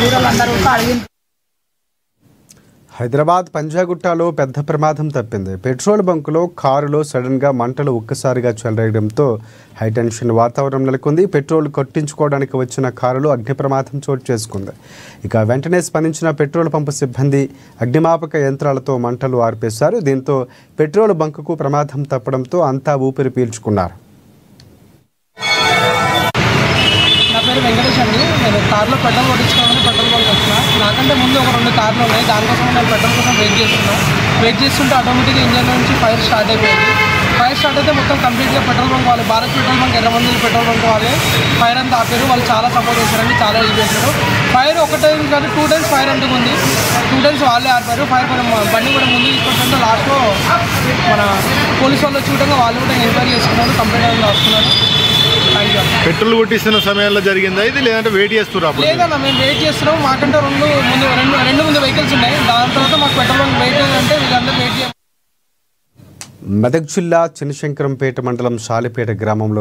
ఊరలందరూ అడిగి. హైదరాబాద్ పంజాగుట్టలో పెద్ద ప్రమాదం తప్పింది. పెట్రోల్ బంకులో కారులో సడన్గా మంటలు ఒక్కసారిగా చెలరేయడంతో హైటెన్షన్ వాతావరణం నెలకొంది. పెట్రోల్ కొట్టించుకోవడానికి వచ్చిన కారులో అగ్ని ప్రమాదం చోటు చేసుకుంది. ఇక వెంటనే స్పందించిన పెట్రోల్ పంపు సిబ్బంది అగ్నిమాపక యంత్రాలతో మంటలు ఆర్పేశారు. దీంతో పెట్రోల్ బంకుకు ప్రమాదం తప్పడంతో అంతా ఊపిరి పీల్చుకున్నారు. నా పేరు వెంకటేష్ అండి. నేను కార్లో పెట్రోల్ కొట్టించుకోవాలని పెట్రోల్ బంక్ వచ్చిన. నాకంటే ముందు ఒక 2 కార్లు ఉన్నాయి. దానికోసం నేను పెట్రోల్ కోసం వెయిట్ చేస్తుంటే ఆటోమేటిక్గా ఇంజన్ నుంచి ఫైర్ స్టార్ట్ అయిపోయింది. ఫైర్ స్టార్ట్ అయితే మొత్తం కంప్లీట్గా పెట్రోల్ బంక్ వాళ్ళు, Bharat petrol bunk, Erramandula petrol bunk వాళ్ళే ఫైర్ అంతా ఆపారు. వాళ్ళు చాలా సపోర్ట్ చేశారండి, చాలా హెల్ప్ చేశారు. ఫైర్ ఒక టైం కాదు 2 టైమ్స్ ఫైర్ అంటుకుంది. 2 టైమ్స్ వాళ్ళే ఆపారు. ఫైర్ బండి కూడా ముందు తీసుకొచ్చుకుంటే లాస్ట్లో మన పోలీసు వాళ్ళు వచ్చి కూడా వాళ్ళు కూడా ఎంక్వైరీ చేసుకున్నారు, కంప్లైంట్ అనేది వస్తున్నారు. పెట్రోల్ కొట్టిస్తున్న సమయంలో జరిగిందా ఇది, లేదంటే వెయిట్ చేస్తున్నారు? లేదన్నా, మేము వెయిట్ చేస్తున్నాం. మాకంటే రెండు ముందు వెహికల్స్ ఉన్నాయి. దాని తర్వాత మాకు పెట్రోల్ బంక్ వెయిట్ అంటే వీళ్ళందరూ వెయిట్ చేయాలి. మెదక్ జిల్లా చినశంకరంపేట మండలం షాలిపేట గ్రామంలో